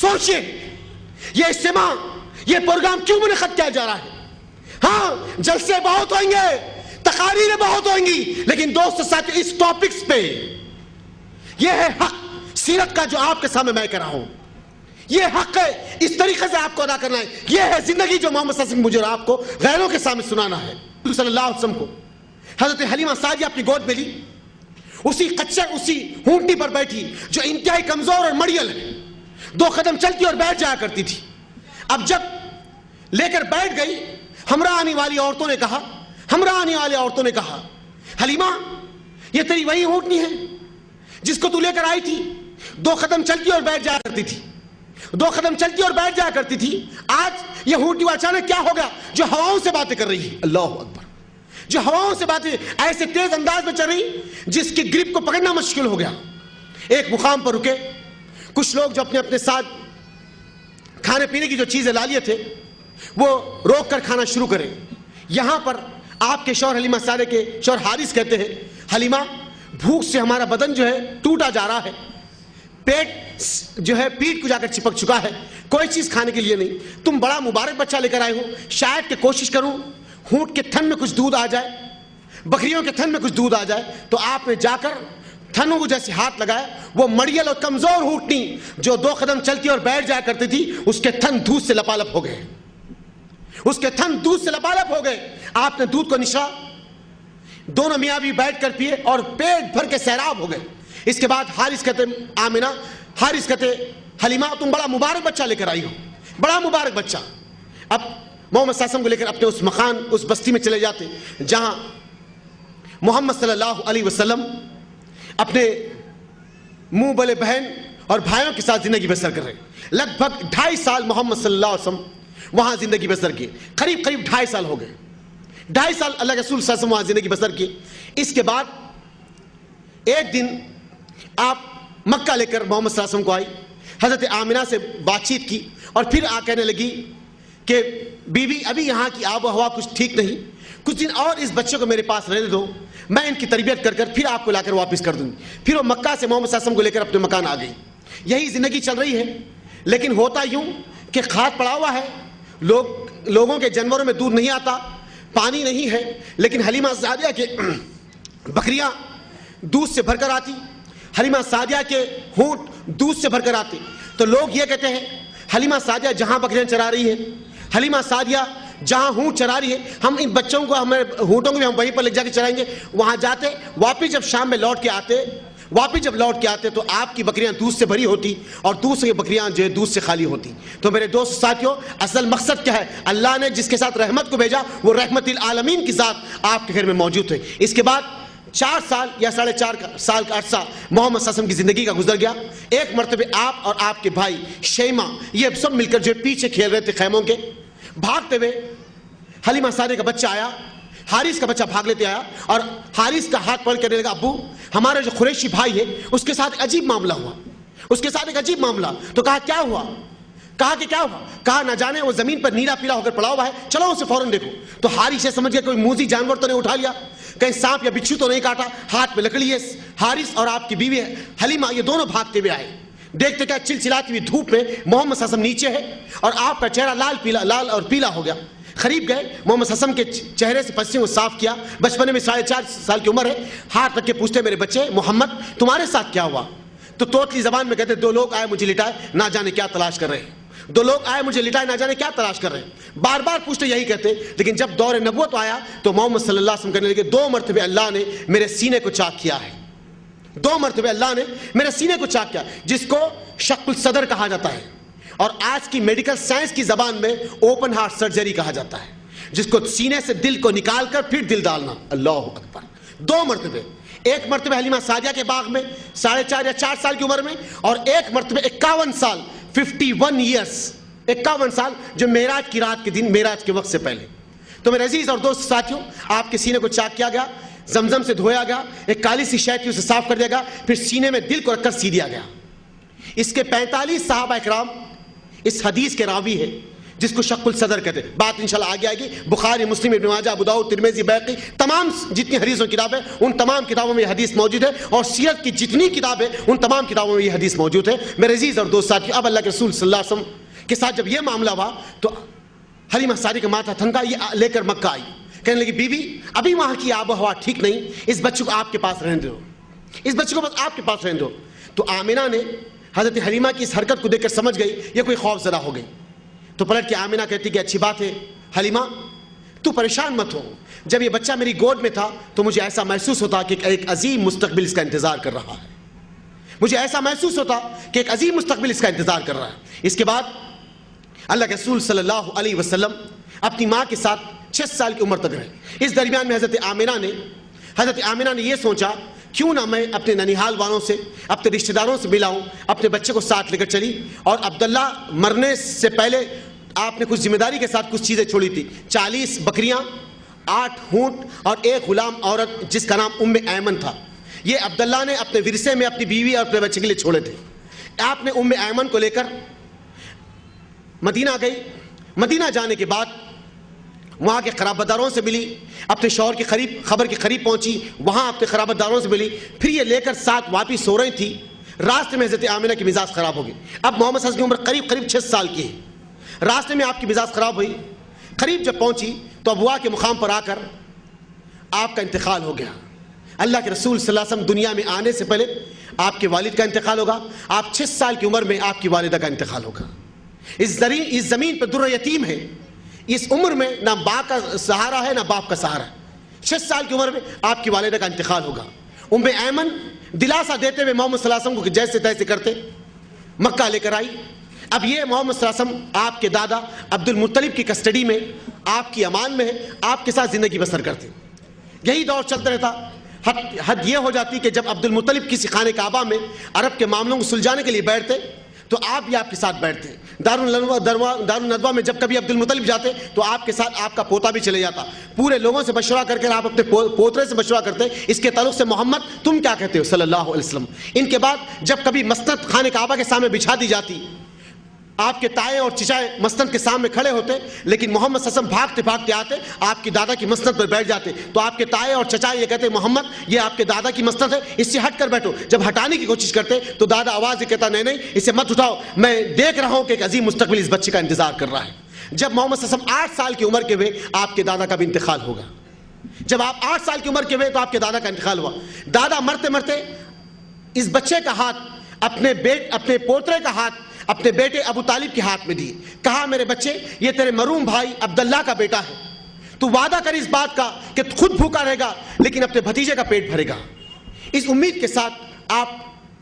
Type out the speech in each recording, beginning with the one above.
سوچئے یہ اجتماع، یہ پروگرام کیوں منعقد کیا جا رہا ہے؟ ہاں جلسے بہت ہوئیں گے، تقاریریں بہت ہوئیں گی، لیکن دوست ساتھ اس ٹاپکس پہ یہ ہے حق سیرت کا جو آپ کے سامنے میں کر رہا ہوں. یہ حق ہے، اس طریقے سے آپ کو ادا کرنا ہے. یہ ہے زندگی جو محمد صلی اللہ علیہ وسلم مجھے اور آپ کو غیروں کے سامنے سنانا ہے. صلی اللہ علیہ وسلم کو حضرت حلیمہ سعدیہ اپنی گود میں لی، اسی کچر اسی ہونٹی پر بیٹھی جو انتہائی کمزور اور مڑیل ہے، 2 قدم چلتی اور بیٹھ جایا کرتی تھی. اب جب لے کر بیٹھ گئی، ہمراہ آنے والی عورتوں نے کہا حلیمہ یہ تیری وہی ہونٹنی ہے جس کو تو لے کر آئی تھی؟ 2 قدم چلتی اور بیٹھ جایا کرتی تھی، 2 قدم چلتی اور بیٹھ جایا کرتی تھی. آج یہ ہونٹی اچانک کیا ہو گیا جو ہواؤں سے باتیں کر رہی ہے؟ اللہ اکبر. جو ہواؤں سے باتیں ایسے تیز انداز میں چل رہی جس کی گرپ کو پکڑنا مشکل ہو گیا. ایک مقام پر رکے، کچھ لوگ جو اپنے اپنے ساتھ کھانے پینے کی جو چیزیں لا لیے تھے وہ روک کر کھانا شروع کریں. یہاں پر آپ کے شوہر حلیمہ سعدیہ کے شوہر حارث کہتے ہیں حلیمہ بھوک سے ہمارا بدن جو ہے ٹوٹا جا رہا ہے، پیٹ جو ہے پیٹ کو جا کر چپک چکا ہے، کوئی چیز کھانے کے لیے نہیں. تم بڑا مبارک بچہ لے کر آئے ہو، شاید کہ کوشش کروں ہونٹ کے تھن میں کچھ دودھ آ جائے، بکریوں کے تھن میں کچھ دودھ آ جائے. تو آپ نے جا کر تھنوں کو جیسے ہاتھ لگایا، وہ مڑیل اور کمزور ہونٹنی جو 2 قدم چلتی اور بیٹھ جایا کرتی تھی اس کے تھن دودھ سے لپالپ ہو گئے، اس کے تھن دودھ سے لپالپ ہو گئے. آپ نے دودھ کو نشا، دونوں میاں بھی بیٹھ کر پیے اور پیٹ بھر کے سیراب ہو گئے. اس کے بعد حارث کہتے حارث کہتے حلیمہ تم بڑا مبارک بچہ لے کر آئی ہو، بڑا مبارک بچہ. اب محمد صلی اللہ علیہ وسلم کو لے کر اپنے اس مکان اس بستی میں چلے جاتے جہاں محمد صلی اللہ علیہ وسلم اپنے منہ بلے بہن اور بھائیوں کے ساتھ زندگی بسر کر رہے. لگ بھگ 2.5 سال محمد صلی اللہ علیہ وسلم وہاں زندگی بسر کی، قریب 2.5 سال ہو گئے. 2.5 سال اللہ کے رسول صلی اللہ علیہ وسلم وہاں زندگی بسر کی. اس کے بعد ایک دن آپ مکہ لے کر محمد صلی اللہ علیہ وسلم کو آئی، حضرت آمنہ سے بات چیت کی اور پھر کہنے لگی کہ بی بی ابھی یہاں کی آب و ہوا کچھ ٹھیک نہیں، کچھ دن اور اس بچے کو میرے پاس رہنے دو، میں ان کی تربیت کر پھر آپ کو لا کر واپس کر دوں گی. پھر وہ مکہ سے محمد صلی اللہ علیہ وسلم کو لے کر اپنے مکان آ گئی. یہی زندگی چل رہی ہے. لیکن ہوتا یوں کہ کھاد پڑا ہوا ہے، لوگوں کے جانوروں میں دودھ نہیں آتا، پانی نہیں ہے، لیکن حلیمہ سعدیہ کے بکریاں دودھ سے بھر کر آتی، حلیمہ سعدیہ کے ہونٹ دودھ سے بھر کر آتے. تو لوگ یہ کہتے ہیں حلیمہ سعدیہ جہاں بکریاں چرا رہی ہے، حلیمہ سعدیہ جہاں ہونٹ چرا رہی ہے، ہم ان بچوں کو ہمارے ہونٹوں کو بھی ہم وہیں پر لے جا کے چرائیں گے. وہاں جاتے، واپس جب شام میں لوٹ کے آتے تو آپ کی بکریاں دودھ سے بھری ہوتی اور دوسری بکریاں جو ہے دودھ سے خالی ہوتی. تو میرے دوست ساتھیوں، اصل مقصد کیا ہے؟ اللہ نے جس کے ساتھ رحمت کو بھیجا وہ رحمت العالمین کی ذات آپ کے گھر میں موجود ہے. اس کے بعد 4 سال یا 4.5 سال کا عرصہ محمد صلی اللہ علیہ وسلم کی زندگی کا گزر گیا. ایک مرتبہ آپ اور آپ کے بھائی شیمہ یہ سب مل کر جو پیچھے کھیل رہے تھے خیموں کے، بھاگتے ہوئے حلیمہ سعدیہ کا بچہ آیا، حارث کا بچہ بھاگ لیتے آیا اور حارث کا ہاتھ پکڑ کہنے لگا ابو ہمارا جو قریشی بھائی ہے اس کے ساتھ ایک عجیب معاملہ ہوا، اس کے ساتھ ایک عجیب معاملہ. تو کہا کیا ہوا؟ کہا نہ جانے وہ زمین پر نیلا پیلا ہو کر پڑا ہوا ہے، چلو اسے فوراً دیکھو. تو حارث سمجھ گیا کوئی موذی جانور تو نہیں اٹھا لیا، کہیں سانپ یا بچھو تو نہیں کاٹا، ہاتھ میں لکڑی ہے. حارث اور آپ کی بیوی حلیمہ یہ دونوں بھاگتے ہوئے آئے. دیکھتے کیا چلچلاتی ہوئی دھوپ میں محمد صلی اللہ علیہ وسلم نیچے ہے اور آپ کا چہرہ لال اور پیلا ہو گیا. قریب گئے، محمد صلی اللہ علیہ وسلم کے چہرے سے پسیوں کو صاف کیا. بچپنے میں 4.5 سال کی عمر ہے. ہاتھ رکھ کے پوچھتے میرے بچے محمد تمہارے ساتھ کیا ہوا؟ تو توتلی زبان میں کہتے 2 لوگ آئے مجھے لٹائے نہ جانے کیا تلاش کر رہے ہیں. 2 لوگ آئے مجھے لٹائے نہ جانے کیا تلاش کر رہے ہیں. بار بار پوچھتے یہی کہتے. لیکن جب دور نبوت آیا تو محمد صلی اللہ علیہ وسلم کہنے لگے 2 مرتبہ اللہ نے میرے سینے کو چاک کیا ہے، 2 مرتبہ اللہ نے میرے سینے کو چاک کیا، جس کو شق الصدر کہا جاتا ہے اور آج کی میڈیکل سائنس کی زبان میں اوپن ہارٹ سرجری کہا جاتا ہے، جس کو سینے سے دل کو نکال کر پھر دل ڈالنا. اللہ اکبر. 2 مرتبہ، ایک مرتبہ حلیمہ سعدیہ کے باغ میں 4.5 یا 4 سال کی عمر میں، اور ایک مرتبہ 51 سال 51 ایئرس 51 سال جو معراج کی رات کے دن، معراج کے وقت سے پہلے. تو میرے عزیز اور دوست ساتھیوں، آپ کے سینے کو چاک کیا گیا، زمزم سے دھویا گیا، ایک کالی سی شے تھی اسے صاف کر دیا گیا، پھر سینے میں دل کو رکھ کر سی دیا گیا. اس کے 45 صحابہ اکرام اس حدیث کے راوی ہے جس کو شق الصدر کہتے ہیں. بات انشاءاللہ آگے آئے گی. بخاری، مسلم، ابن ماجہ، ابو داؤد، ترمذی، بیہقی، تمام جتنی حدیثوں کی کتابیں ان تمام کتابوں میں یہ حدیث موجود ہے، اور سیرت کی جتنی کتابیں ان تمام کتابوں میں یہ حدیث موجود ہے. میرے عزیز اور دوست ساتھی، اب اللہ کے رسول صلی اللہ علیہ وسلم کے ساتھ جب یہ معاملہ ہوا تو حلیمہ سعدیہ کا ماتھا تھنکا. یہ لے کر مکہ آئی، کہنے لگی بیوی ابھی وہاں کی آب و ہوا ٹھیک نہیں، اس بچے کو آپ کے پاس رہنے دو، اس بچے کو بس آپ کے پاس رہنے دو. تو آمنہ نے حضرت حلیمہ کی اس حرکت کو دیکھ کر سمجھ گئی یہ کوئی خوف زدہ ہو گئی. تو پلٹ کے آمنہ کہتی کہ اچھی بات ہے حلیمہ، تو پریشان مت ہو. جب یہ بچہ میری گود میں تھا تو مجھے ایسا محسوس ہوتا کہ ایک عظیم مستقبل اس کا انتظار کر رہا ہے. مجھے ایسا محسوس ہوتا کہ ایک عظیم مستقبل اس کا انتظار کر رہا ہے. اس کے بعد اللہ کے رسول صلی اللہ علیہ وسلم اپنی ماں کے ساتھ 6 سال کی عمر تک رہے. اس درمیان میں حضرت آمنہ نے یہ سوچا کیوں نہ میں اپنے ننیحال والوں سے، اپنے رشتہ داروں سے ملا ہوں. اپنے بچے کو ساتھ لے کر چلی، اور عبداللہ مرنے سے پہلے آپ نے کچھ ذمہ داری کے ساتھ کچھ چیزیں چھوڑی تھی. 40 بکریاں، 8 اونٹ اور 1 غلام عورت جس کا نام ایمن تھا. یہ عبداللہ نے اپنے ورثے میں اپنی بیوی اور اپنے بچے کے لیے چھوڑے تھے. آپ نے ایمن کو لے کر مدینہ گئی. مدینہ جانے کے بعد وہاں کے قرابت داروں سے ملی، اپنے شوہر کی خبر کے قریب پہنچی، وہاں اپنے قرابت داروں سے ملی. پھر یہ لے کر ساتھ واپس ہو رہی تھی. راستے میں حضرت آمنہ کی مزاج خراب ہو گئی. اب محمد صلی اللہ علیہ وسلم کی عمر قریب 6 سال کی ہے. راستے میں آپ کی مزاج خراب ہوئی. قریب جب پہنچی تو ابوا کے مقام پر آ کر آپ کا انتقال ہو گیا. اللہ کے رسول صلی اللہ علیہ وسلم دنیا میں آنے سے پہلے آپ کے والد کا انتقال ہوگا. آپ 6 سال کی عمر میں آپ کی والدہ کا انتقال ہوگا. اس زمین پہ در یتیم ہے. اس عمر میں نہ ماں کا سہارا ہے نہ باپ کا سہارا ہے. 6 سال کی عمر میں آپ کی والدہ کا انتقال ہوگا. ایمن دلاسا دیتے ہوئے محمد صلی اللہ علیہ وسلم کو جیسے تیسے کرتے مکہ لے کر آئی. اب یہ محمد صلی اللہ علیہ وسلم آپ کے دادا عبد المطلب کی کسٹڈی میں، آپ کی امان میں ہے، آپ کے ساتھ زندگی بسر کرتے. یہی دور چلتا رہتا. حد یہ ہو جاتی کہ جب عبد المطلب کسی خانہ کعبہ میں عرب کے معاملوں کو سلجھانے کے لیے بیٹھتے تو آپ بھی آپ کے ساتھ بیٹھتے. دارالندوہ میں جب کبھی عبد المطلب جاتے تو آپ کے ساتھ آپ کا پوتا بھی چلے جاتا. پورے لوگوں سے مشورہ کر کے آپ اپنے پوترے سے مشورہ کرتے اس کے تعلق سے محمد تم کیا کہتے ہو صلی اللہ علیہ وسلم. ان کے بعد جب کبھی مسند خانہ کعبہ کے سامنے بچھا دی جاتی، آپ کے تائے اور چچائے مسند کے سامنے کھڑے ہوتے، لیکن محمد صلی اللہ علیہ وسلم بھاگتے بھاگتے آتے آپ کی دادا کی مسند پر بیٹھ جاتے. تو آپ کے تائے اور چچائے یہ کہتے محمد یہ آپ کے دادا کی مسند ہے، اس سے ہٹ کر بیٹھو. جب ہٹانے کی کوشش کرتے تو دادا آواز سے کہتا نہیں اسے مت اٹھاؤ، میں دیکھ رہا ہوں کہ ایک عظیم مستقبل اس بچے کا انتظار کر رہا ہے. جب محمد صلی اللہ علیہ وسلم 8 سال کی عمر کے ہوئے آپ کے دادا کا بھی انتقال ہوگا. جب آپ 8 سال کی عمر کے ہوئے تو آپ کے دادا کا انتقال ہوا. دادا مرتے مرتے اس بچے کا ہاتھ اپنے پوترے کا ہاتھ اپنے بیٹے ابو طالب کے ہاتھ میں دیے. کہا میرے بچے یہ تیرے مرحوم بھائی عبداللہ کا بیٹا ہے، تو وعدہ کر اس بات کا کہ خود بھوکا رہے گا لیکن اپنے بھتیجے کا پیٹ بھرے گا. اس امید کے ساتھ آپ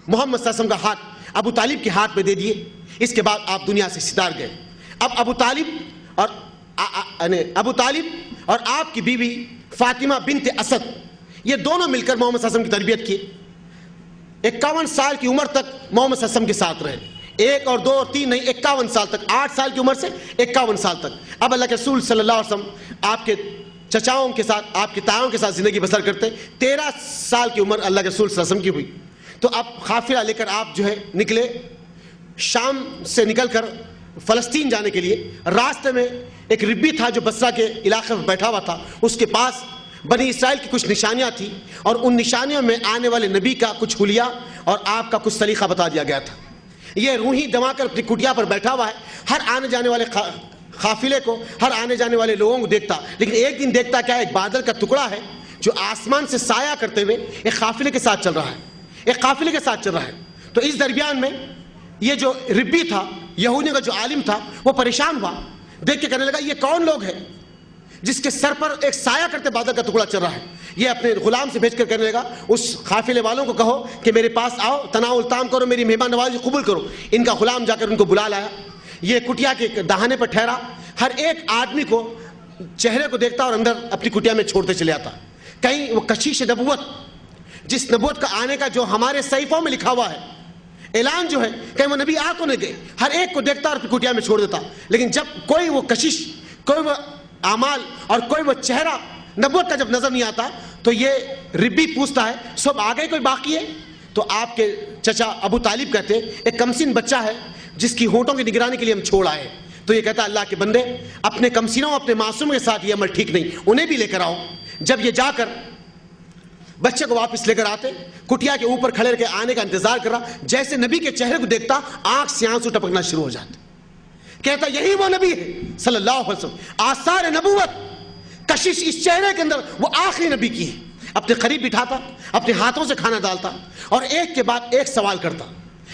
محمد صلی اللہ علیہ وسلم کا ہاتھ ابو طالب کے ہاتھ میں دے دیے. اس کے بعد آپ دنیا سے ستار گئے. اب ابو طالب اور آپ کی بیوی فاطمہ بنت اسد یہ دونوں مل کر محمد صلی اللہ علیہ وسلم کی تربیت کی. 51 سال کی عمر تک محمد صلی اللہ علیہ وسلم کے ساتھ رہے. 1 اور 2 اور 3 نہیں، 51 سال تک. 8 سال کی عمر سے 51 سال تک. اب اللہ کے رسول صلی اللہ علیہ وسلم آپ کے چچاؤں کے ساتھ، آپ کے تایوں کے ساتھ زندگی بسر کرتے. 13 سال کی عمر اللہ کے رسول صلی اللہ علیہ وسلم کی ہوئی. تو اب قافلہ لے کر آپ نکلے شام سے نکل کر فلسطین جانے کے لیے. راستے میں ایک ربی تھا جو بصرہ کے علاقے میں بیٹھا ہوا تھا. اس کے پاس بنی اسرائیل کی کچھ نشانیاں تھیں، اور ان نشانیوں میں آنے والے نبی کا کچھ حلیہ اور آپ کا کچھ سلیقہ بتا دیا گیا تھا. یہ روحی دما کر اپنی کٹیا پر بیٹھا ہوا ہے. ہر آنے جانے والے قافلے کو، ہر آنے جانے والے لوگوں کو دیکھتا. لیکن ایک دن دیکھتا کیا ایک بادل کا ٹکڑا ہے جو آسمان سے سایہ کرتے ہوئے ایک قافلے کے ساتھ چل رہا ہے. تو اس درمیان میں یہ جو ربی تھا، یہودیوں کا جو عالم تھا، وہ پریشان ہوا. دیکھ کے کہنے لگا یہ کون لوگ ہیں جس کے سر پر ایک سایہ کرتے بادل کا ٹکڑا چل رہا ہے. یہ اپنے غلام سے بھیج کر کہنے لگا اس قافلے والوں کو کہو کہ میرے پاس آؤ، تناول تام کرو، میری مہمان نوازی قبول کرو. ان کا غلام جا کر ان کو بلا لایا. یہ کٹیا کے دہانے پر ٹھہرا. ہر ایک آدمی کو چہرے کو دیکھتا اور اندر اپنی کٹیا میں چھوڑتے چلے آتا. کہیں وہ کشیش نبوت، جس نبوت کا آنے کا جو ہمارے صحیفوں میں لکھا ہوا ہے، اعلان جو ہے، کہیں وہ نبی آ کو نہیں گئے. ہر ایک کو دیکھتا اور اپنی کٹیا میں چھوڑ دیتا. لیکن جب کوئی وہ کشش، کوئی وہ اعمال اور کوئی وہ چہرہ نبوت کا جب نظر نہیں آتا تو یہ ربی پوچھتا ہے سب آگے کوئی باقی ہے؟ تو آپ کے چچا ابو طالب کہتے ایک کمسن بچہ ہے جس کی ہونٹوں کی نگرانی کے لیے ہم چھوڑ آئے. تو یہ کہتا اللہ کے بندے اپنے کمسینوں اپنے معصوم کے ساتھ یہ عمل ٹھیک نہیں, انہیں بھی لے کر آؤ. جب یہ جا کر بچے کو واپس لے کر آتے, کٹیا کے اوپر کھڑے رہ کے آنے کا انتظار کر رہا, جیسے نبی کے چہرے کو دیکھتا آنکھ سے آنسو ٹپکنا شروع ہو جاتے. کہتا یہی وہ نبی ہے صلی اللہ علیہ وسلم, آثار نبوت کشش اس چہرے کے اندر وہ آخری نبی کی ہے. اپنے قریب بٹھاتا, اپنے ہاتھوں سے کھانا ڈالتا اور ایک کے بعد ایک سوال کرتا.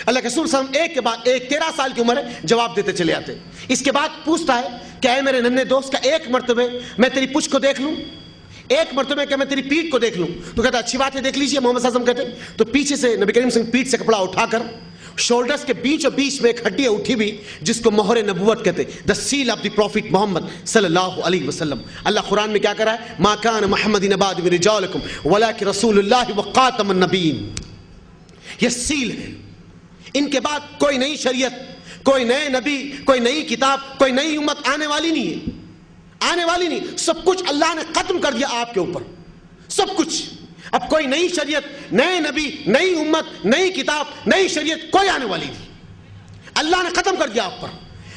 اللہ کے رسول صلی اللہ علیہ وسلم ایک کے بعد ایک, 13 سال کی عمر ہے, جواب دیتے چلے آتے. اس کے بعد پوچھتا ہے کہ اے میرے ننھے دوست, کا ایک مرتبہ میں تیری پچھ کو دیکھ لوں, ایک مرتبہ کہ میں تیری پیٹھ کو دیکھ لوں. تو کہتا اچھی بات ہے دیکھ لیجیے. محمد صلی اللہ علیہ وسلم کہتے تو پیچھے سے نبی کریم صلی اللہ علیہ وسلم پیٹھ سے کپڑا اٹھا کر شولڈرز کے بیچ میں ایک ہڈی اٹھی بھی جس کو مہر نبوت کہتے, دا سیل آف دی پروفٹ محمد صلی اللہ علیہ وسلم. اللہ قرآن میں کیا کرا ہے, ما کان محمد نباد من رجالکم ولکن رسول اللہ وخاتم النبیین. یہ سیل ہے. ان کے بعد کوئی نئی شریعت, کوئی نئے نبی, کوئی نئی کتاب, کوئی نئی امت آنے والی نہیں ہے, آنے والی نہیں. سب کچھ اللہ نے ختم کر دیا آپ کے اوپر, سب کچھ. اب کوئی نئی شریعت, نئے نبی, نئی امت, نئی کتاب, نئی شریعت کوئی آنے والی نہیں, اللہ نے ختم کر دیا آپ پر.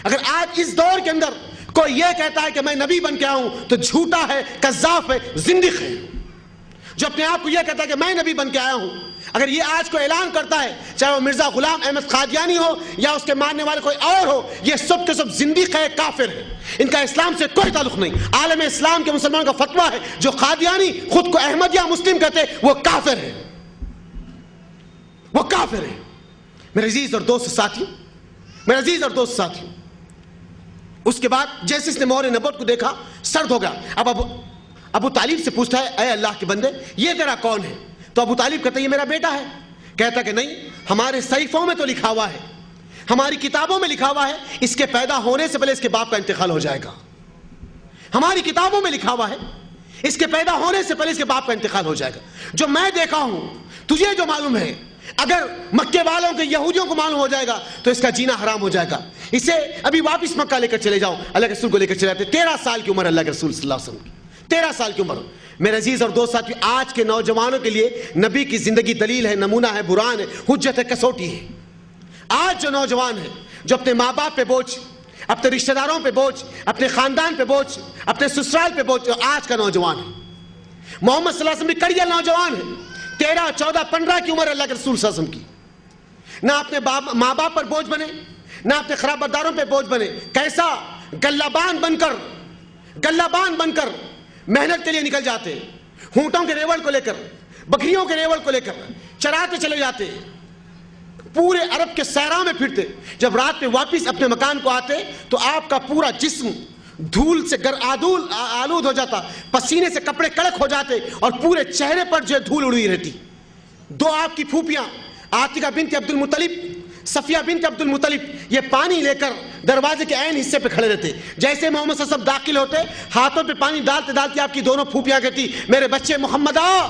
اگر آج اس دور کے اندر کوئی یہ کہتا ہے کہ میں نبی بن کے آؤں تو جھوٹا ہے, کذاب ہے, زندق ہے. جو اپنے آپ کو یہ کہتا ہے کہ میں نبی بن کے آیا ہوں, اگر یہ آج کو اعلان کرتا ہے, چاہے وہ مرزا غلام احمد قادیانی ہو یا اس کے ماننے والے کوئی اور ہو, یہ سب کے سب زندیق ہے, کافر ہے. ان کا اسلام سے کوئی تعلق نہیں. عالم اسلام کے مسلمانوں کا فتویٰ ہے جو قادیانی خود کو احمد یا مسلم کہتے وہ کافر ہے, وہ کافر ہے. میرے عزیز اور دوست ساتھی, میرے عزیز اور دوست ساتھی, اس کے بعد جیسے اس نے مہر نبوت کو دیکھا سرد ہو گیا. اب ابو طالب سے پوچھتا ہے اے اللہ کے بندے یہ تیرا کون ہے؟ تو ابو طالب کہتا ہے یہ میرا بیٹا ہے. کہتا کہ نہیں, ہمارے صحیفوں میں تو لکھا ہوا ہے, ہماری کتابوں میں لکھا ہوا ہے اس کے پیدا ہونے سے پہلے اس کے باپ کا انتقال ہو جائے گا. ہماری کتابوں میں لکھا ہوا ہے اس کے پیدا ہونے سے پہلے اس کے باپ کا انتقال ہو جائے گا. جو میں دیکھا ہوں, تجھے جو معلوم ہے, اگر مکے والوں کے یہودیوں کو معلوم ہو جائے گا تو اس کا جینا حرام ہو جائے گا. اسے ابھی واپس مکہ لے کر چلے جاؤ. اللہ کے رسول کو لے کر چلے جاتے. 13 سال کی عمر اللہ کے رسول صلی اللہ علیہ وسلم کی, 13 سال کی عمر. میرے عزیز اور دوست ساتھی, آج کے نوجوانوں کے لیے نبی کی زندگی دلیل ہے, نمونہ ہے, برہان ہے, حجت ہے, کسوٹی ہے. آج جو نوجوان ہے جو اپنے ماں باپ پہ بوجھ, اپنے رشتہ داروں پہ بوجھ, اپنے خاندان پہ بوجھ, اپنے سسرال پہ بوجھ, آج کا نوجوان ہے. محمد صلی اللہ علیہ وسلم بھی کڑیا نوجوان ہے, 13, 14, 15 کی عمر اللہ کے رسول صلی اللہ علیہ وسلم کی. نہ اپنے ماں باپ پر بوجھ بنے, نہ اپنے خراب داروں پہ بوجھ بنے. کیسا گلہ بان بن کر محنت کے لیے نکل جاتے, ہونٹوں کے ریوڑ کو لے کر, بکریوں کے ریوڑ کو لے کر چراتے چلے جاتے, پورے عرب کے صحرا میں پھرتے. جب رات میں واپس اپنے مکان کو آتے تو آپ کا پورا جسم دھول سے آلود ہو جاتا, پسینے سے کپڑے کڑک ہو جاتے اور پورے چہرے پر جو دھول اڑی رہتی. 2 آپ کی پھوپیاں عاتقہ بنت عبد المطلب, صفیہ بنت عبد المطلب, یہ پانی لے کر دروازے کے عین حصے پہ کھڑے رہتے. جیسے محمد صلی اللہ علیہ وسلم داخل ہوتے, ہاتھوں پہ پانی ڈالتے ڈالتے آپ کی دونوں پھوپیاں کہتی میرے بچے محمد آ,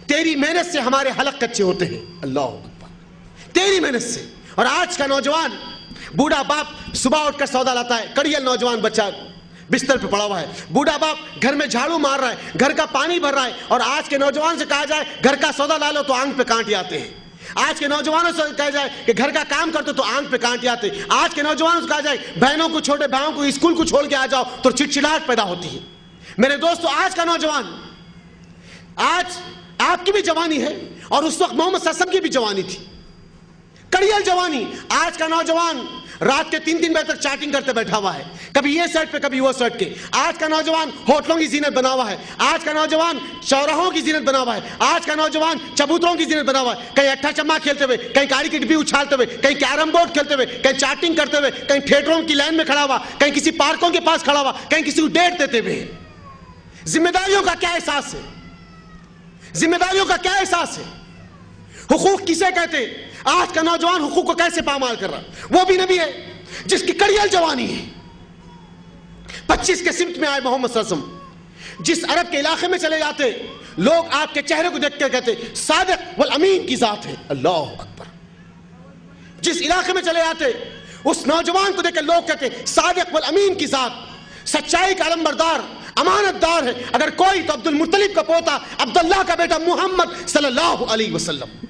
تیری محنت سے ہمارے حلق کچے ہوتے ہیں. اللہ اکبر, تیری محنت سے. اور آج کا نوجوان, بوڑھا باپ صبح اٹھ کر سودا لاتا ہے, کڑیل نوجوان بچہ بستر پہ پڑا ہوا ہے, بوڑھا باپ گھر میں جھاڑو مار رہا ہے, گھر کا پانی بھر رہا ہے. اور آج کے نوجوان سے کہا جائے گھر کا سودا لا لو تو آنکھ پہ کانٹے آتے ہیں. آج کے نوجوانوں سے کہا جائے کہ گھر کا کام کرتے تو آنکھ پہ کانٹے آتے. آج کے نوجوانوں سے کہا جائے بہنوں کو, چھوٹے بھائیوں کو اسکول کو چھوڑ کے آ جاؤ تو چڑچڑاہٹ پیدا ہوتی ہے. میرے دوستو, آج کا نوجوان, آج آپ کی بھی جوانی ہے اور اس وقت محمد صلی اللہ علیہ وسلم کی بھی جوانی تھی, کڑیل جوانی. آج کا نوجوان رات کے 3 بجے تک چیٹنگ کرتے بیٹھا ہوا ہے, کبھی یہ سائٹ پہ کبھی وہ سائٹ کے. آج کا نوجوان ہوٹلوں کی زینت بنا ہوا ہے, آج کا نوجوان چوراہوں کی زینت بنا ہوا ہے, آج کا نوجوان چبوتروں کی زینت بنا ہوا ہے. کہیں اٹھا چما کھیلتے ہوئے, کہیں کاڑی کی ڈبی اچھالتے ہوئے, کہیں کیرم بورڈ کھیلتے ہوئے, کہیں چیٹنگ کرتے ہوئے, کہیں تھیٹروں کی لائن میں کھڑا ہوا, کہیں کسی پارکوں کے پاس کھڑا ہوا, کہیں کسی کو ڈیٹ دیتے ہوئے. ذمہ داریوں کا کیا احساس ہے, ذمہ داریوں کا کیا احساس ہے, حقوق کسے کہتے. آج کا نوجوان حقوق کو کیسے پامال کر رہا. وہ بھی نبی ہے جس کی کڑیل جوانی ہے. 25 کے سمت میں آئے محمد صلی اللہ علیہ وسلم, جس عرب کے علاقے میں چلے جاتے لوگ آپ کے چہرے کو دیکھ کر کہتے صادق والامین کی ذات ہے. اللہ اکبر. جس علاقے میں چلے جاتے اس نوجوان کو دیکھ کر لوگ کہتے صادق والامین کی ذات, سچائی کا علمبردار, امانت دار ہے. اگر کوئی تو عبد المطلب کا پوتا عبداللہ کا بیٹا محمد صلی اللہ علیہ وسلم.